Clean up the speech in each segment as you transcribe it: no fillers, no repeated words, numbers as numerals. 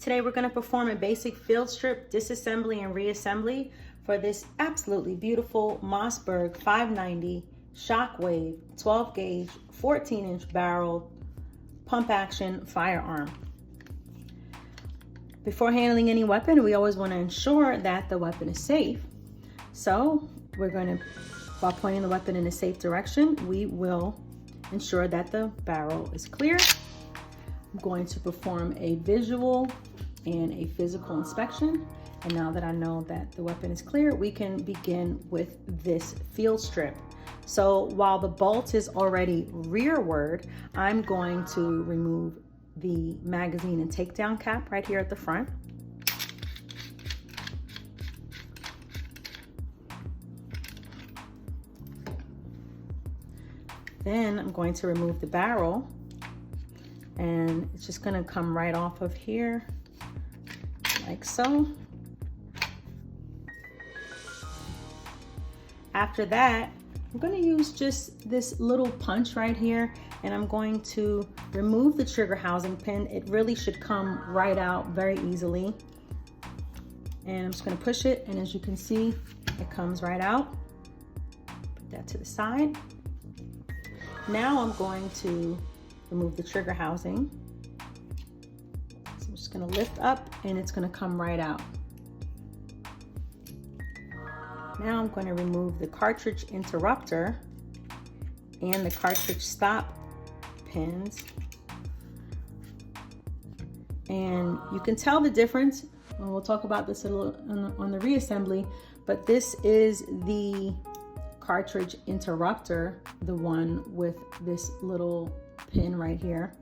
Today we're going to perform a basic field strip, disassembly, and reassembly for this absolutely beautiful Mossberg 590 Shockwave 12 gauge 14-inch barrel pump action firearm. Before handling any weapon, we always want to ensure that the weapon is safe. So we're going to, while pointing the weapon in a safe direction, we will ensure that the barrel is clear. I'm going to perform a visual and a physical inspection. And now that I know that the weapon is clear, we can begin with this field strip. So while the bolt is already rearward, I'm going to remove the magazine and takedown cap right here at the front. Then I'm going to remove the barrel, and it's just going to come right off of here like so. After that, I'm going to use just this little punch right here, and I'm going to remove the trigger housing pin. It really should come right out very easily. And I'm just going to push it, and as you can see, it comes right out. Put that to the side. Now I'm going to remove the trigger housing. So I'm just going to lift up, and it's going to come right out. Now I'm going to remove the cartridge interrupter and the cartridge stop pins. And you can tell the difference, and we'll talk about this a little on the reassembly, but this is the cartridge interrupter, the one with this little pin right here,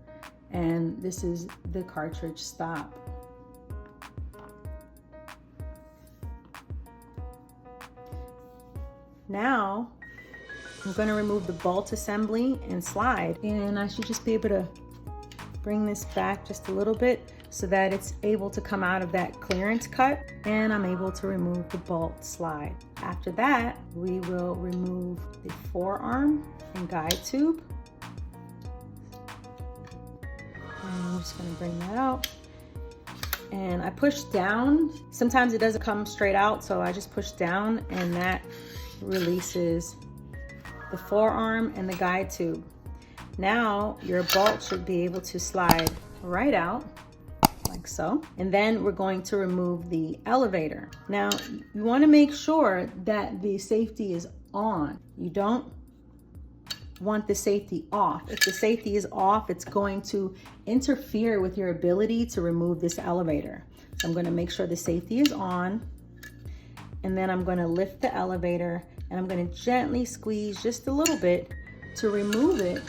and this is the cartridge stop. Now I'm going to remove the bolt assembly and slide, and I should just be able to bring this back just a little bit so that it's able to come out of that clearance cut, and I'm able to remove the bolt slide. After that, we will remove the forearm and guide tube. And I'm just going to bring that out. And I push down. Sometimes it doesn't come straight out, so I just push down, and that releases the forearm and the guide tube. Now your bolt should be able to slide right out like so. And then we're going to remove the elevator. Now you want to make sure that the safety is on. You don't want the safety off. If the safety is off, it's going to interfere with your ability to remove this elevator. So I'm going to make sure the safety is on, and then I'm going to lift the elevator, and I'm going to gently squeeze just a little bit to remove it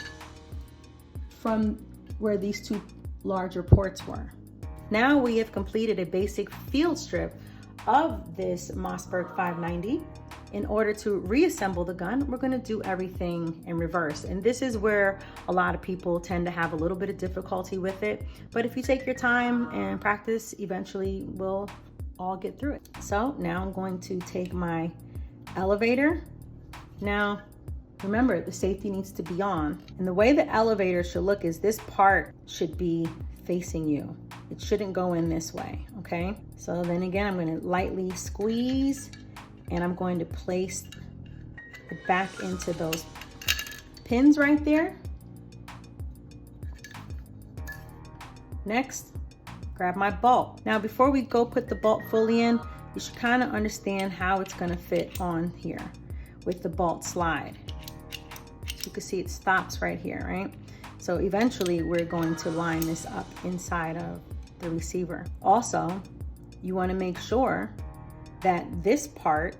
from where these two larger ports were. Now we have completed a basic field strip of this Mossberg 590. In order to reassemble the gun, we're going to do everything in reverse. And this is where a lot of people tend to have a little bit of difficulty with it. But if you take your time and practice, eventually we'll all get through it. So now I'm going to take my elevator. Now remember, the safety needs to be on, and the way the elevator should look is this part should be facing you. It shouldn't go in this way, okay? So then again, I'm going to lightly squeeze, and I'm going to place it back into those pins right there. Next, grab my bolt. Now before we go put the bolt fully in, you should kind of understand how it's going to fit on here with the bolt slide. You can see it stops right here, right? So eventually we're going to line this up inside of the receiver. Also, you want to make sure that this part,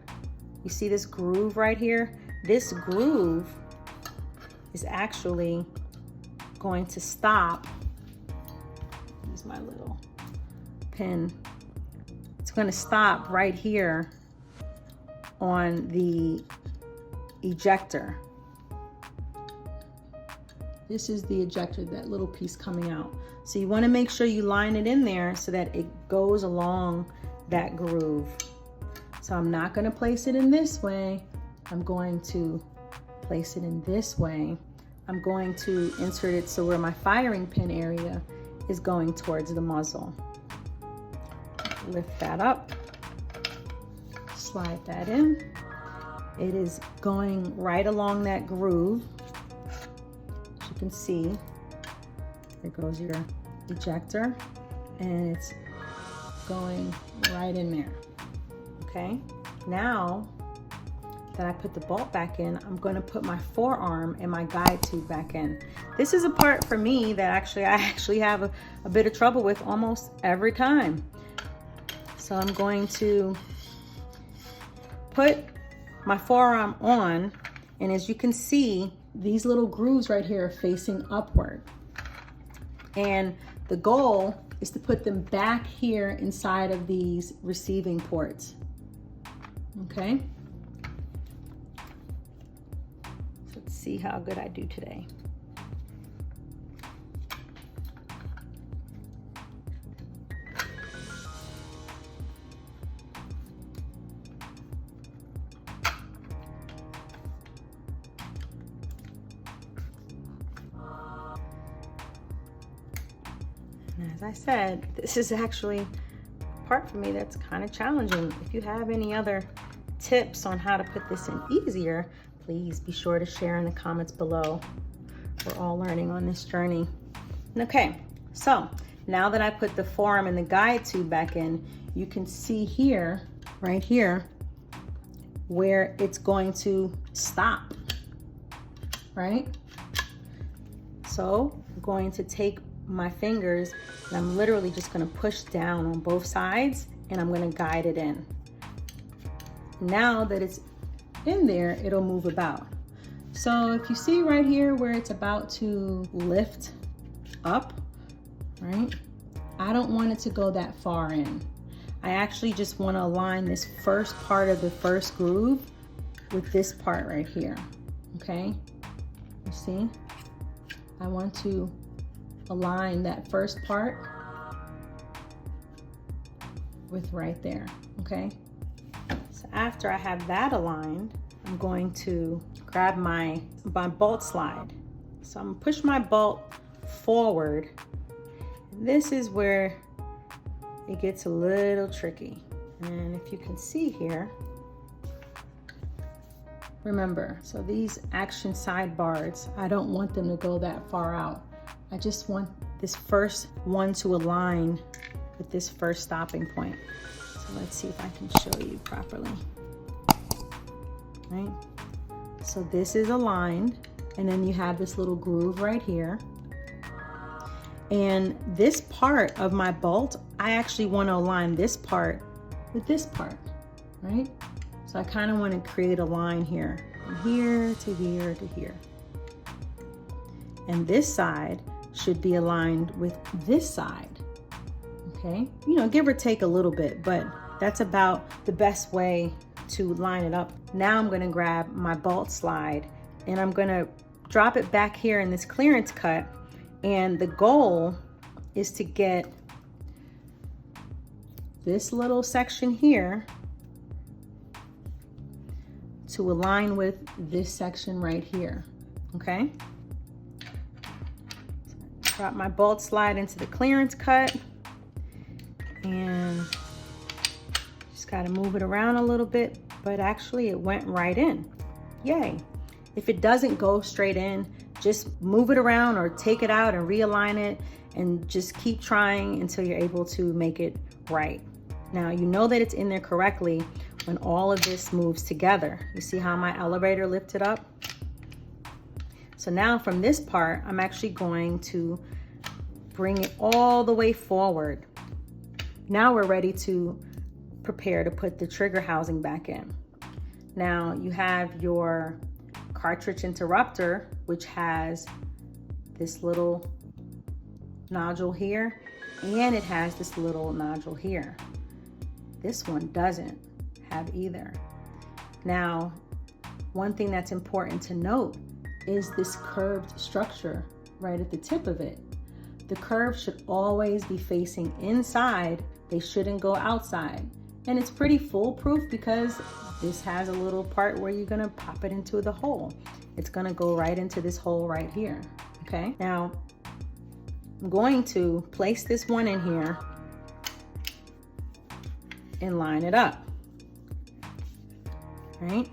you see this groove right here? This groove is actually going to stop. Use my little pin. It's going to stop right here on the ejector. This is the ejector, that little piece coming out. So you want to make sure you line it in there so that it goes along that groove. So I'm not going to place it in this way. I'm going to place it in this way. I'm going to insert it so where my firing pin area is going towards the muzzle. lift that up, slide that in. It is going right along that groove. As you can see, there goes your ejector, and it's going right in there. Okay, now that I put the bolt back in, I'm going to put my forearm and my guide tube back in. This is a part for me that I have a bit of trouble with almost every time. So I'm going to put my forearm on, and as you can see, these little grooves right here are facing upward. And the goal is to put them back here inside of these receiving ports. Okay? So let's see how good I do today. As I said, this is actually a part for me that's kind of challenging. If you have any other tips on how to put this in easier, please be sure to share in the comments below. We're all learning on this journey. Okay, so now that I put the forearm and the guide tube back in, you can see here, right here, where it's going to stop, right? So I'm going to take my fingers and I'm literally just going to push down on both sides, and I'm going to guide it in. Now that it's in there, it'll move about. So if you see right here where it's about to lift up, right? I don't want it to go that far in. I actually just want to align this first part of the first groove with this part right here. Okay, you see? I want to align that first part with right there. Okay, so after I have that aligned, I'm going to grab my bolt slide. So I'm gonna push my bolt forward. This is where it gets a little tricky. And if you can see here, remember, so these action sidebars, I don't want them to go that far out. I just want this first one to align with this first stopping point. So let's see if I can show you properly. Right? So this is aligned, and then you have this little groove right here. And this part of my bolt, I actually want to align this part with this part, right? So I kind of want to create a line here, from here to here to here. And this side should be aligned with this side, okay? You know, give or take a little bit, but that's about the best way to line it up. Now I'm gonna grab my bolt slide and I'm gonna drop it back here in this clearance cut. And the goal is to get this little section here to align with this section right here, okay? Drop my bolt slide into the clearance cut and just got to move it around a little bit, but actually it went right in. Yay. If it doesn't go straight in, just move it around or take it out and realign it, and just keep trying until you're able to make it right. Now you know that it's in there correctly when all of this moves together. You see how my elevator lifted up? So now from this part, I'm actually going to bring it all the way forward. Now we're ready to prepare to put the trigger housing back in. Now you have your cartridge interrupter, which has this little nodule here, and it has this little nodule here. This one doesn't have either. Now, one thing that's important to note is this curved structure right at the tip of it. The curve should always be facing inside. They shouldn't go outside. And it's pretty foolproof because this has a little part where you're gonna pop it into the hole. It's gonna go right into this hole right here, okay? Now, I'm going to place this one in here and line it up. All right,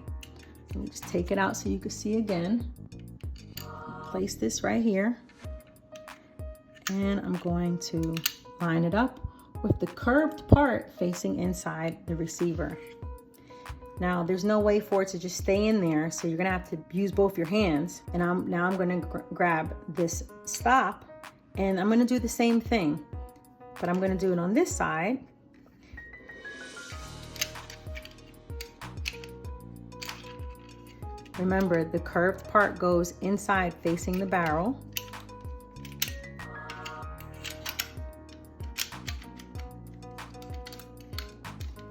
let me just take it out so you can see again. Place this right here, and I'm going to line it up with the curved part facing inside the receiver. Now, there's no way for it to just stay in there, so you're gonna have to use both your hands. And now I'm gonna grab this stop, and I'm gonna do the same thing, but I'm gonna do it on this side. Remember, the curved part goes inside facing the barrel.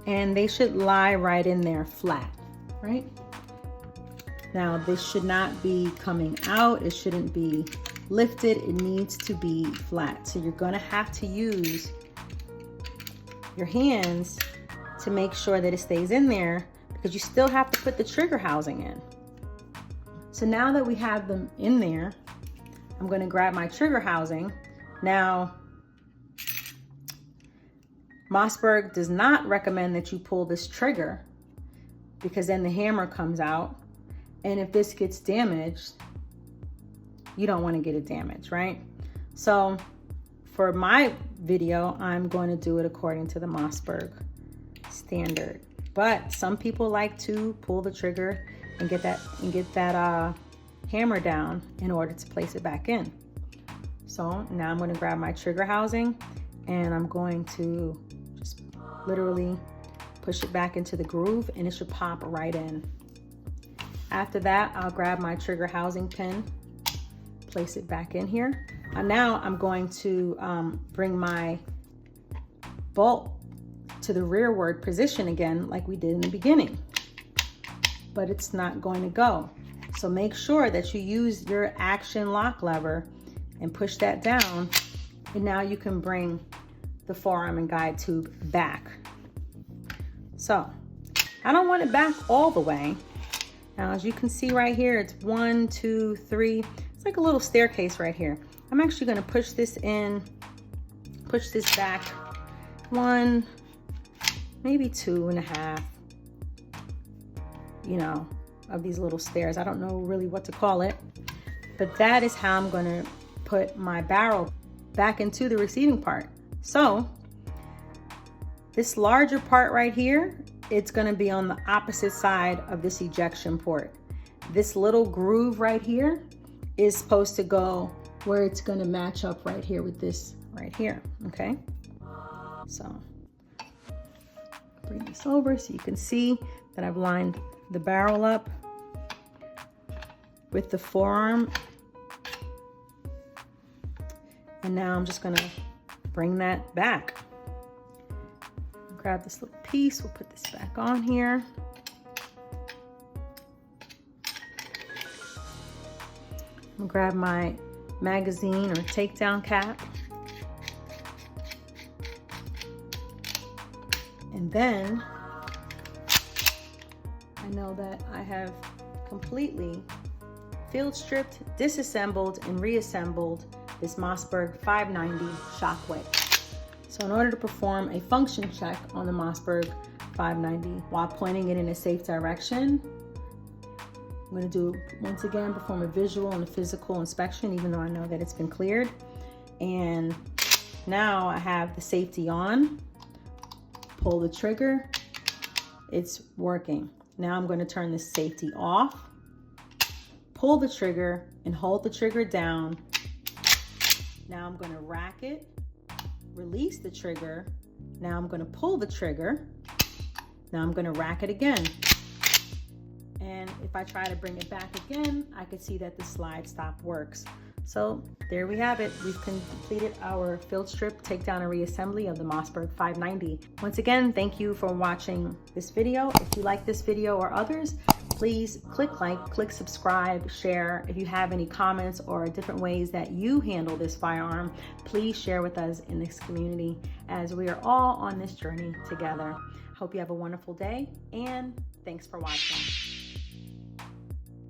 And they should lie right in there flat, right? Now, this should not be coming out. It shouldn't be lifted. It needs to be flat. So you're gonna have to use your hands to make sure that it stays in there, because you still have to put the trigger housing in. So now that we have them in there, I'm gonna grab my trigger housing. Now, Mossberg does not recommend that you pull this trigger, because then the hammer comes out, and if this gets damaged, you don't want to get it damaged, right? So for my video, I'm going to do it according to the Mossberg standard, but some people like to pull the trigger and get that hammer down in order to place it back in. So now I'm going to grab my trigger housing, and I'm going to just literally push it back into the groove, and it should pop right in. After that, I'll grab my trigger housing pin, place it back in here. And now I'm going to bring my bolt to the rearward position again, like we did in the beginning, but it's not going to go. So make sure that you use your action lock lever and push that down, and now you can bring the forearm and guide tube back. So I don't want it back all the way. Now, as you can see right here, it's 1, 2, 3. It's like a little staircase right here. I'm actually going to push this in, push this back 1, maybe 2.5, you know, of these little stairs. I don't know really what to call it, but that is how I'm going to put my barrel back into the receiving part. So this larger part right here, it's going to be on the opposite side of this ejection port. This little groove right here is supposed to go where it's going to match up right here with this right here. Okay, so bring this over so you can see that I've lined the barrel up with the forearm, and now I'm just going to bring that back. Grab this little piece, we'll put this back on here. I'll grab my magazine or takedown cap. And then I know that I have completely field stripped, disassembled, and reassembled this Mossberg 590 Shockwave. So in order to perform a function check on the Mossberg 590 while pointing it in a safe direction, I'm going to do, once again, perform a visual and a physical inspection, even though I know that it's been cleared. And now I have the safety on, pull the trigger, it's working. Now I'm going to turn the safety off, pull the trigger and hold the trigger down. Now I'm going to rack it, release the trigger. Now I'm going to pull the trigger. Now I'm going to rack it again. And if I try to bring it back again, I can see that the slide stop works. So there we have it. We've completed our field strip, takedown, and reassembly of the Mossberg 590. Once again, thank you for watching this video. If you like this video or others, please click like, click subscribe, share. If you have any comments or different ways that you handle this firearm, please share with us in this community, as we are all on this journey together. Hope you have a wonderful day, and thanks for watching.